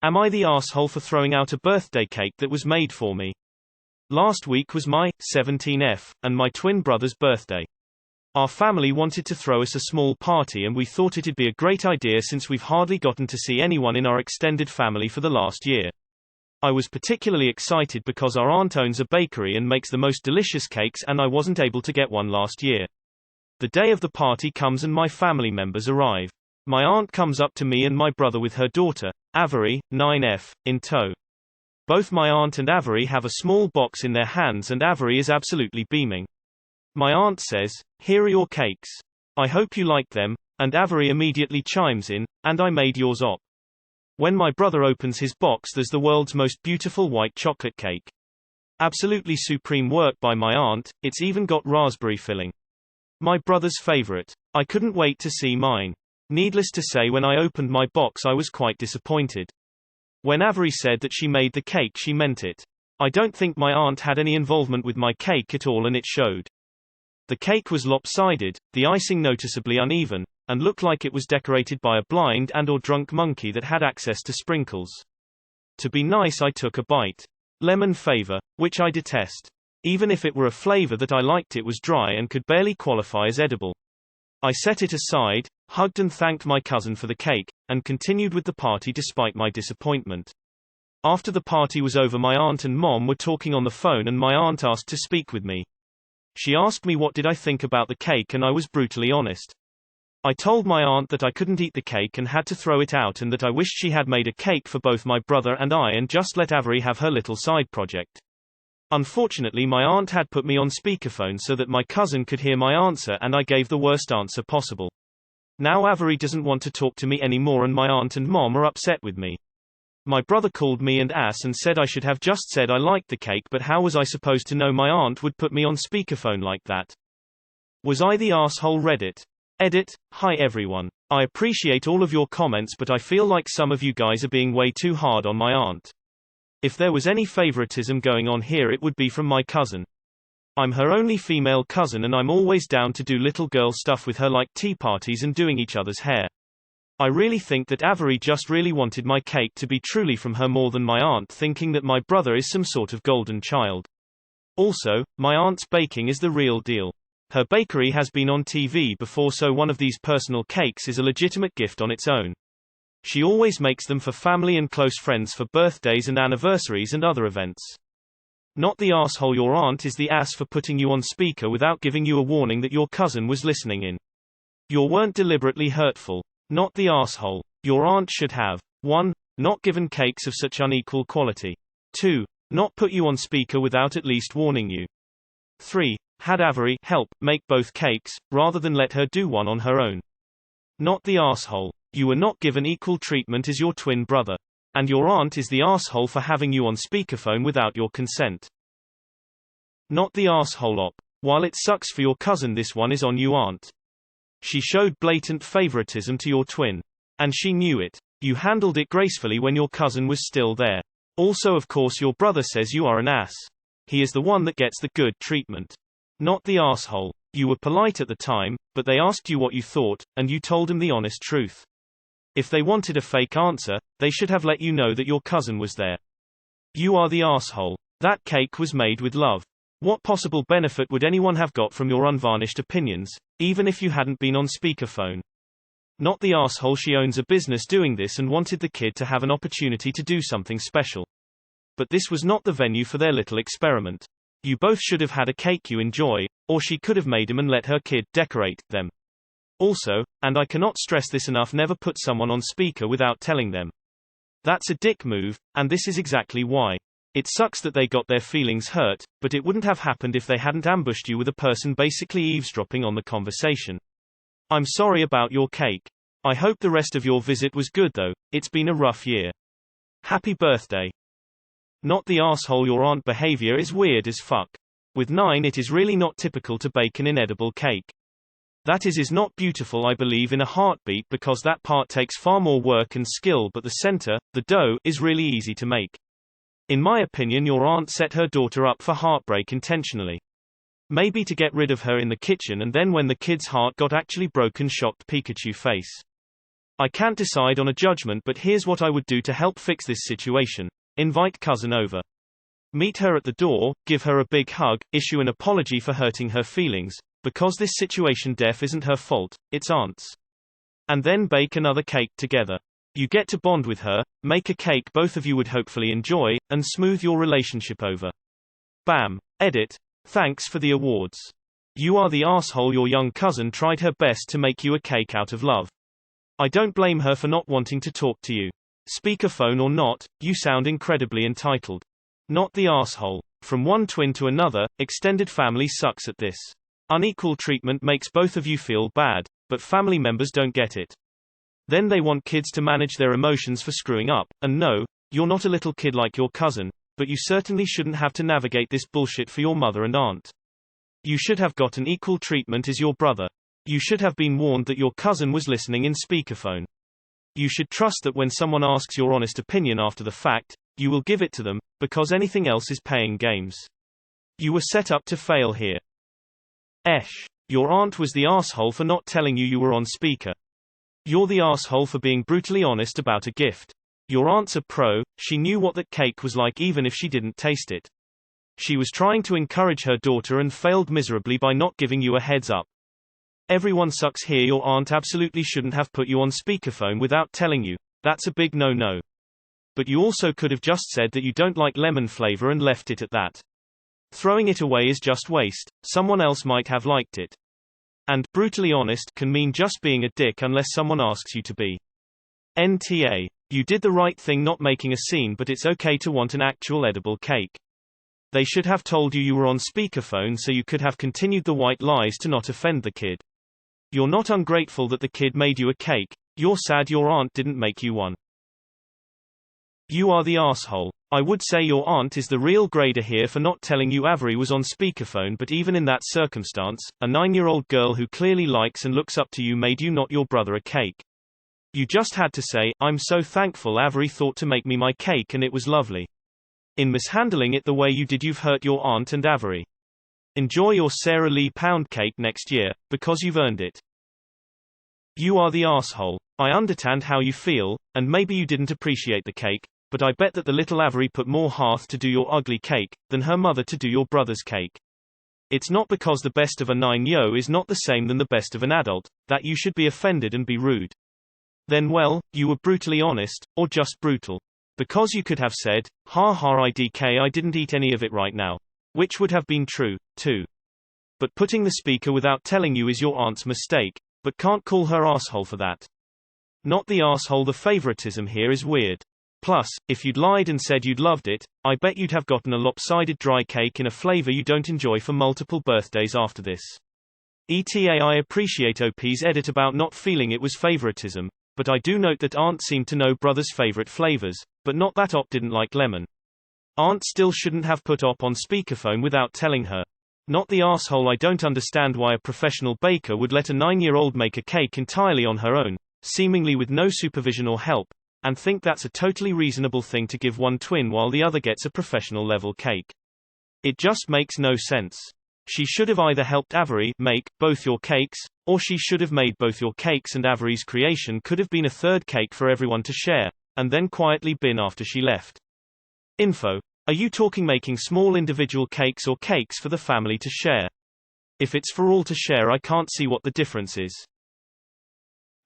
Am I the asshole for throwing out a birthday cake that was made for me? Last week was my 17th and my twin brother's birthday. Our family wanted to throw us a small party and we thought it'd be a great idea since we've hardly gotten to see anyone in our extended family for the last year. I was particularly excited because our aunt owns a bakery and makes the most delicious cakes and I wasn't able to get one last year. The day of the party comes and my family members arrive. My aunt comes up to me and my brother with her daughter, Avery, 9F, in tow. Both my aunt and Avery have a small box in their hands and Avery is absolutely beaming. My aunt says, "Here are your cakes. I hope you like them," and Avery immediately chimes in, "And I made yours up." When my brother opens his box, there's the world's most beautiful white chocolate cake. Absolutely supreme work by my aunt, it's even got raspberry filling. My brother's favorite. I couldn't wait to see mine. Needless to say, when I opened my box I was quite disappointed. When Avery said that she made the cake, she meant it. I don't think my aunt had any involvement with my cake at all and it showed. The cake was lopsided, the icing noticeably uneven, and looked like it was decorated by a blind and/or drunk monkey that had access to sprinkles. To be nice, I took a bite. Lemon flavor, which I detest. Even if it were a flavor that I liked, it was dry and could barely qualify as edible. I set it aside, hugged and thanked my cousin for the cake, and continued with the party despite my disappointment. After the party was over, my aunt and mom were talking on the phone and my aunt asked to speak with me. She asked me what did I think about the cake and I was brutally honest. I told my aunt that I couldn't eat the cake and had to throw it out and that I wished she had made a cake for both my brother and I and just let Avery have her little side project. Unfortunately, my aunt had put me on speakerphone so that my cousin could hear my answer and I gave the worst answer possible. Now Avery doesn't want to talk to me anymore and my aunt and mom are upset with me. My brother called me an ass and said I should have just said I liked the cake, but how was I supposed to know my aunt would put me on speakerphone like that? Was I the asshole? Reddit. Edit. Hi everyone. I appreciate all of your comments, but I feel like some of you guys are being way too hard on my aunt. If there was any favoritism going on here, it would be from my cousin. I'm her only female cousin and I'm always down to do little girl stuff with her like tea parties and doing each other's hair. I really think that Avery just really wanted my cake to be truly from her more than my aunt, thinking that my brother is some sort of golden child. Also, my aunt's baking is the real deal. Her bakery has been on TV before, so one of these personal cakes is a legitimate gift on its own. She always makes them for family and close friends for birthdays and anniversaries and other events. Not the asshole. Your aunt is the ass for putting you on speaker without giving you a warning that your cousin was listening in. You weren't deliberately hurtful. Not the asshole. Your aunt should have 1. Not given cakes of such unequal quality. 2. Not put you on speaker without at least warning you. 3. Had Avery help make both cakes, rather than let her do one on her own. Not the asshole. You were not given equal treatment as your twin brother. And your aunt is the asshole for having you on speakerphone without your consent. Not the asshole. Op. While it sucks for your cousin, this one is on you, aunt. She showed blatant favoritism to your twin. And she knew it. You handled it gracefully when your cousin was still there. Also, of course, your brother says you are an ass. He is the one that gets the good treatment. Not the asshole. You were polite at the time, but they asked you what you thought, and you told them the honest truth. If they wanted a fake answer, they should have let you know that your cousin was there. You are the asshole. That cake was made with love. What possible benefit would anyone have got from your unvarnished opinions, even if you hadn't been on speakerphone? Not the asshole. She owns a business doing this and wanted the kid to have an opportunity to do something special. But this was not the venue for their little experiment. You both should have had a cake you enjoy, or she could have made him and let her kid decorate them. Also, and I cannot stress this enough, never put someone on speaker without telling them. That's a dick move, and this is exactly why. It sucks that they got their feelings hurt, but it wouldn't have happened if they hadn't ambushed you with a person basically eavesdropping on the conversation. I'm sorry about your cake. I hope the rest of your visit was good though, it's been a rough year. Happy birthday. Not the asshole. Your aunt behavior is weird as fuck. With 9, it is really not typical to bake an inedible cake. That is not beautiful, I believe, in a heartbeat, because that part takes far more work and skill, but the center, the dough, is really easy to make. In my opinion, your aunt set her daughter up for heartbreak intentionally. Maybe to get rid of her in the kitchen, and then when the kid's heart got actually broken, shocked Pikachu face. I can't decide on a judgment, but here's what I would do to help fix this situation. Invite cousin over. Meet her at the door, give her a big hug, issue an apology for hurting her feelings, because this situation isn't her fault, it's aunt's. And then bake another cake together. You get to bond with her, make a cake both of you would hopefully enjoy, and smooth your relationship over. Bam. Edit. Thanks for the awards. You are the asshole. Your young cousin tried her best to make you a cake out of love. I don't blame her for not wanting to talk to you. Speakerphone or not, you sound incredibly entitled. Not the asshole. From one twin to another, extended family sucks at this. Unequal treatment makes both of you feel bad, but family members don't get it. Then they want kids to manage their emotions for screwing up, and no, you're not a little kid like your cousin, but you certainly shouldn't have to navigate this bullshit for your mother and aunt. You should have gotten equal treatment as your brother. You should have been warned that your cousin was listening in speakerphone. You should trust that when someone asks your honest opinion after the fact, you will give it to them, because anything else is paying games. You were set up to fail here. Your aunt was the asshole for not telling you were on speaker. You're the asshole for being brutally honest about a gift. Your aunt's a pro, she knew what that cake was like even if she didn't taste it. She was trying to encourage her daughter and failed miserably by not giving you a heads up. Everyone sucks here. Your aunt absolutely shouldn't have put you on speakerphone without telling you. That's a big no-no. But you also could have just said that you don't like lemon flavor and left it at that. Throwing it away is just waste, someone else might have liked it. And brutally honest can mean just being a dick unless someone asks you to be. NTA. You did the right thing not making a scene, but it's okay to want an actual edible cake. They should have told you were on speakerphone so you could have continued the white lies to not offend the kid. You're not ungrateful that the kid made you a cake, you're sad your aunt didn't make you one. You are the asshole. I would say your aunt is the real grader here for not telling you Avery was on speakerphone, but even in that circumstance, a 9-year-old girl who clearly likes and looks up to you made you not your brother a cake. You just had to say, I'm so thankful Avery thought to make me my cake and it was lovely. In mishandling it the way you did, you've hurt your aunt and Avery. Enjoy your Sarah Lee pound cake next year, because you've earned it. You are the asshole. I understand how you feel, and maybe you didn't appreciate the cake, but I bet that the little Avery put more hearth to do your ugly cake, than her mother to do your brother's cake. It's not because the best of a 9-year is not the same than the best of an adult, that you should be offended and be rude. Then well, you were brutally honest, or just brutal. Because you could have said, ha ha IDK I didn't eat any of it right now. Which would have been true, too. But putting the speaker without telling you is your aunt's mistake, but can't call her asshole for that. Not the asshole. The favoritism here is weird. Plus, if you'd lied and said you'd loved it, I bet you'd have gotten a lopsided dry cake in a flavor you don't enjoy for multiple birthdays after this. ETA. I appreciate OP's edit about not feeling it was favoritism, but I do note that aunt seemed to know brother's favorite flavors, but not that op didn't like lemon. Aunt still shouldn't have put op on speakerphone without telling her. Not the asshole. I don't understand why a professional baker would let a 9-year-old make a cake entirely on her own, seemingly with no supervision or help, and think that's a totally reasonable thing to give one twin while the other gets a professional level cake. It just makes no sense. She should have either helped Avery make both your cakes, or she should have made both your cakes and Avery's creation could have been a third cake for everyone to share, and then quietly bin after she left. Info. Are you talking making small individual cakes or cakes for the family to share? If it's for all to share, I can't see what the difference is.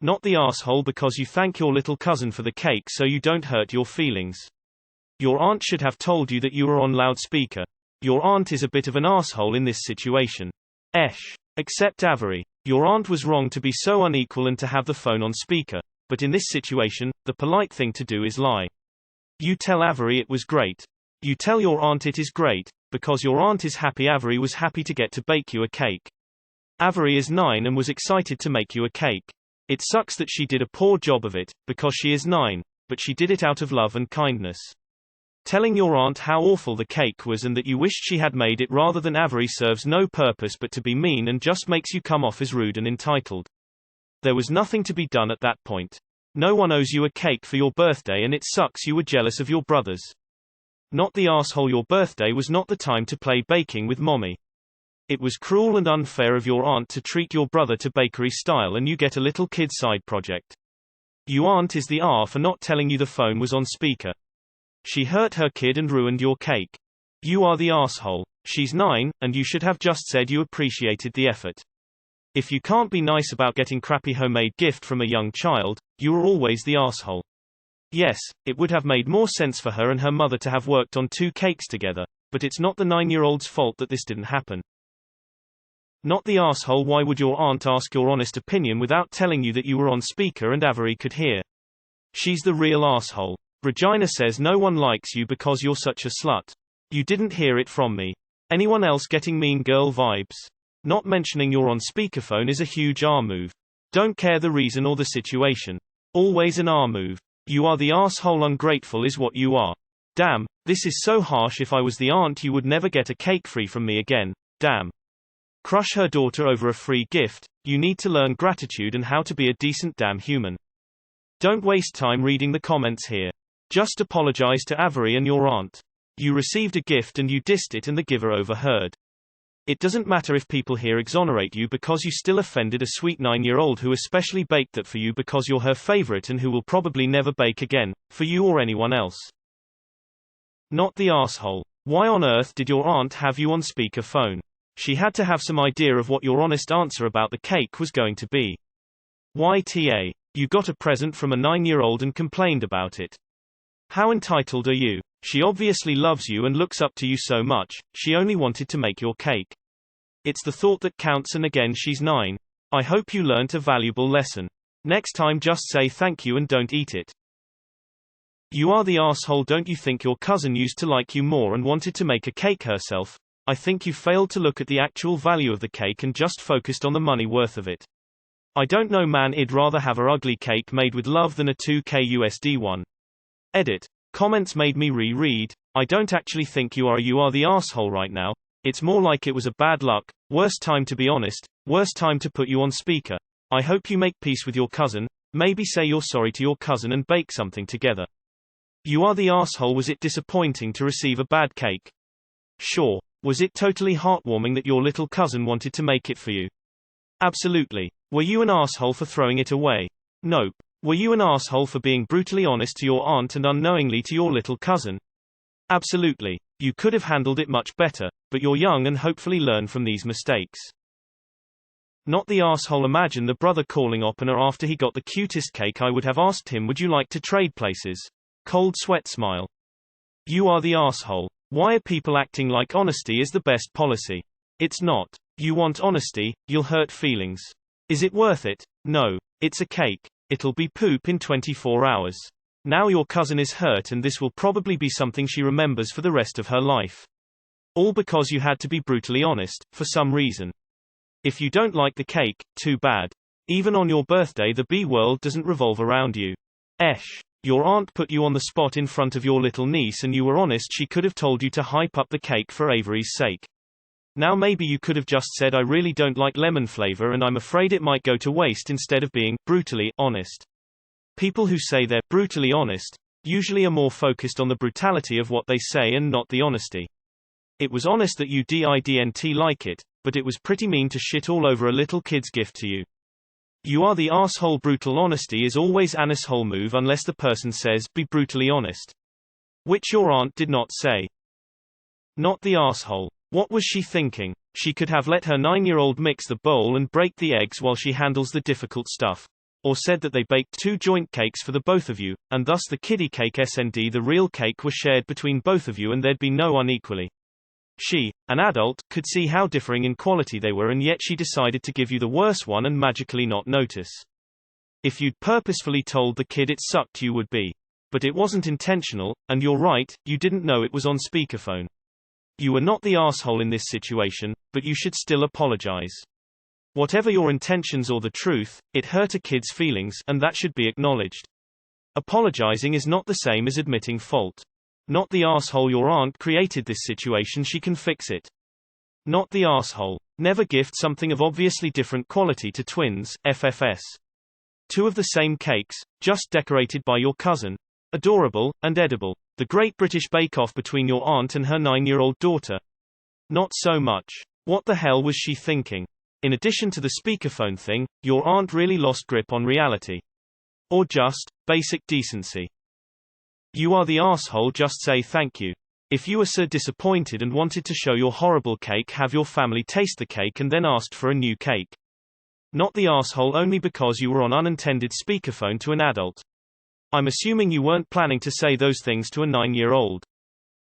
Not the asshole because you thank your little cousin for the cake so you don't hurt your feelings. Your aunt should have told you that you were on loudspeaker. Your aunt is a bit of an asshole in this situation. Except Avery. Your aunt was wrong to be so unequal and to have the phone on speaker, but in this situation, the polite thing to do is lie. You tell Avery it was great. You tell your aunt it is great, because your aunt is happy Avery was happy to get to bake you a cake. Avery is 9 and was excited to make you a cake. It sucks that she did a poor job of it, because she is 9, but she did it out of love and kindness. Telling your aunt how awful the cake was and that you wished she had made it rather than Avery serves no purpose but to be mean and just makes you come off as rude and entitled. There was nothing to be done at that point. No one owes you a cake for your birthday and it sucks you were jealous of your brothers. Not the asshole. Your birthday was not the time to play baking with mommy. It was cruel and unfair of your aunt to treat your brother to bakery style and you get a little kid side project. You aunt is the R for not telling you the phone was on speaker. She hurt her kid and ruined your cake. You are the asshole. She's 9, and you should have just said you appreciated the effort. If you can't be nice about getting crappy homemade gift from a young child, you are always the asshole. Yes, it would have made more sense for her and her mother to have worked on 2 cakes together, but it's not the 9-year-old's fault that this didn't happen. Not the asshole. Why would your aunt ask your honest opinion without telling you that you were on speaker and Avery could hear? She's the real asshole. Regina says no one likes you because you're such a slut. You didn't hear it from me. Anyone else getting mean girl vibes? Not mentioning you're on speakerphone is a huge R move. Don't care the reason or the situation. Always an R move. You are the asshole. Ungrateful is what you are. Damn, this is so harsh. If I was the aunt, you would never get a cake free from me again. Damn. Crush her daughter over a free gift. You need to learn gratitude and how to be a decent damn human. Don't waste time reading the comments here. Just apologize to Avery and your aunt. You received a gift and you dissed it and the giver overheard. It doesn't matter if people here exonerate you because you still offended a sweet 9-year-old who especially baked that for you because you're her favorite and who will probably never bake again, for you or anyone else. Not the asshole. Why on earth did your aunt have you on speaker phone? She had to have some idea of what your honest answer about the cake was going to be. YTA. You got a present from a 9-year-old and complained about it. How entitled are you? She obviously loves you and looks up to you so much, she only wanted to make your cake. It's the thought that counts, and again she's 9. I hope you learnt a valuable lesson. Next time just say thank you and don't eat it. You are the asshole. Don't you think your cousin used to like you more and wanted to make a cake herself? I think you failed to look at the actual value of the cake and just focused on the money worth of it. I don't know man, I'd rather have a ugly cake made with love than a 2k USD one. Edit. Comments made me reread. I don't actually think you are the asshole right now. It's more like it was a bad luck, worst time to be honest, worst time to put you on speaker. I hope you make peace with your cousin, maybe say you're sorry to your cousin and bake something together. You are the asshole. Was it disappointing to receive a bad cake? Sure. Was it totally heartwarming that your little cousin wanted to make it for you? Absolutely. Were you an asshole for throwing it away? Nope. Were you an asshole for being brutally honest to your aunt and unknowingly to your little cousin? Absolutely. You could have handled it much better, but you're young and hopefully learn from these mistakes. Not the asshole. Imagine the brother calling opener after he got the cutest cake. I would have asked him, would you like to trade places? Cold sweat smile. You are the asshole. Why are people acting like honesty is the best policy? It's not. You want honesty, you'll hurt feelings. Is it worth it? No. It's a cake. It'll be poop in 24 hours. Now your cousin is hurt and this will probably be something she remembers for the rest of her life. All because you had to be brutally honest, for some reason. If you don't like the cake, too bad. Even on your birthday the B world doesn't revolve around you. Esh. Your aunt put you on the spot in front of your little niece and you were honest. She could have told you to hype up the cake for Avery's sake. Now maybe you could have just said, I really don't like lemon flavor and I'm afraid it might go to waste, instead of being brutally honest. People who say they're brutally honest usually are more focused on the brutality of what they say and not the honesty. It was honest that you didn't like it, but it was pretty mean to shit all over a little kid's gift to you. You are the asshole. Brutal honesty is always an asshole move unless the person says, be brutally honest. Which your aunt did not say. Not the asshole. What was she thinking? She could have let her 9-year-old mix the bowl and break the eggs while she handles the difficult stuff. Or said that they baked 2 joint cakes for the both of you, and thus the kiddie cake SND the real cake was shared between both of you and there'd be no unequally. She, an adult, could see how differing in quality they were, and yet she decided to give you the worse one and magically not notice. If you'd purposefully told the kid it sucked you would be. But it wasn't intentional, and you're right, you didn't know it was on speakerphone. You were not the asshole in this situation, but you should still apologize. Whatever your intentions or the truth, it hurt a kid's feelings, and that should be acknowledged. Apologizing is not the same as admitting fault. Not the asshole. Your aunt created this situation, she can fix it. Not the asshole. Never gift something of obviously different quality to twins, FFS. 2 of the same cakes, just decorated by your cousin. Adorable, and edible. The Great British Bake Off between your aunt and her 9-year-old daughter. Not so much. What the hell was she thinking? In addition to the speakerphone thing, your aunt really lost grip on reality. Or just, basic decency. You are the asshole, just say thank you. If you were so disappointed and wanted to show your horrible cake, have your family taste the cake and then asked for a new cake. Not the asshole only because you were on unintended speakerphone to an adult. I'm assuming you weren't planning to say those things to a 9-year-old.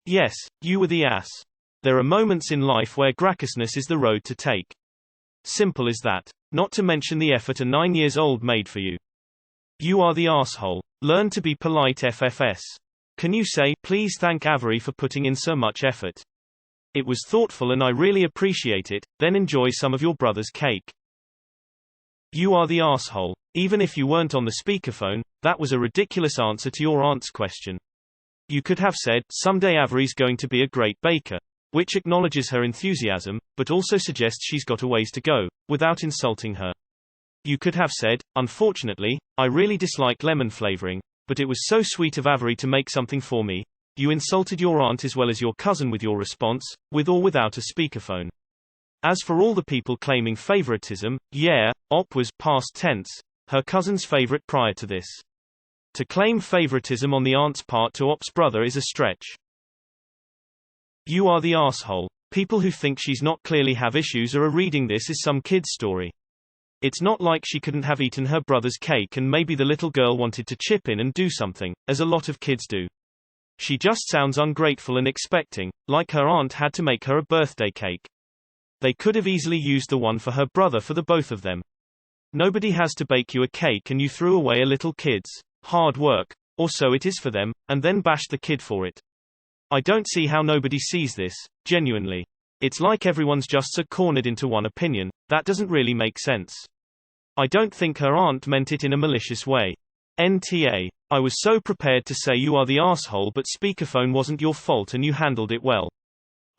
Yes, you were the ass. There are moments in life where graciousness is the road to take. Simple as that. Not to mention the effort a 9-year-old made for you. You are the asshole. Learn to be polite, FFS. Can you say, please thank Avery for putting in so much effort? It was thoughtful and I really appreciate it, then enjoy some of your brother's cake. You are the asshole. Even if you weren't on the speakerphone, that was a ridiculous answer to your aunt's question. You could have said, someday Avery's going to be a great baker, which acknowledges her enthusiasm, but also suggests she's got a ways to go, without insulting her. You could have said, unfortunately, I really dislike lemon flavoring, but it was so sweet of Avery to make something for me. You insulted your aunt as well as your cousin with your response, with or without a speakerphone. As for all the people claiming favoritism, yeah, Op was past tense, her cousin's favorite prior to this. To claim favoritism on the aunt's part to Op's brother is a stretch. You are the asshole. People who think she's not clearly have issues or are reading this as some kid's story. It's not like she couldn't have eaten her brother's cake and maybe the little girl wanted to chip in and do something, as a lot of kids do. She just sounds ungrateful and expecting, like her aunt had to make her a birthday cake. They could have easily used the one for her brother for the both of them. Nobody has to bake you a cake and you threw away a little kid's hard work, or so it is for them, and then bashed the kid for it. I don't see how nobody sees this, genuinely. It's like everyone's just so cornered into one opinion, that doesn't really make sense. I don't think her aunt meant it in a malicious way. NTA. I was so prepared to say you are the asshole, but speakerphone wasn't your fault and you handled it well.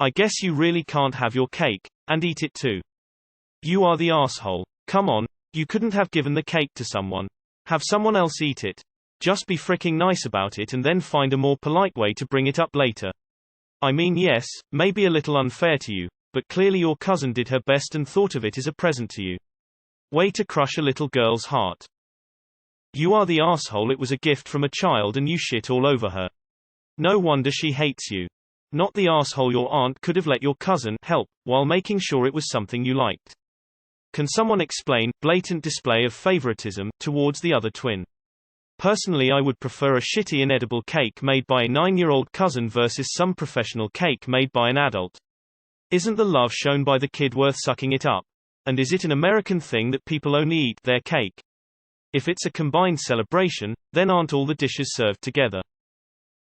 I guess you really can't have your cake, and eat it too. You are the asshole. Come on, you couldn't have given the cake to someone. Have someone else eat it. Just be fricking nice about it and then find a more polite way to bring it up later. I mean, yes, maybe a little unfair to you, but clearly your cousin did her best and thought of it as a present to you. Way to crush a little girl's heart. You are the asshole. It was a gift from a child and you shit all over her. No wonder she hates you. Not the asshole. Your aunt could have let your cousin help, while making sure it was something you liked. Can someone explain blatant display of favoritism towards the other twin? Personally, I would prefer a shitty inedible cake made by a 9-year-old cousin versus some professional cake made by an adult. Isn't the love shown by the kid worth sucking it up? And is it an American thing that people only eat their cake? If it's a combined celebration, then aren't all the dishes served together?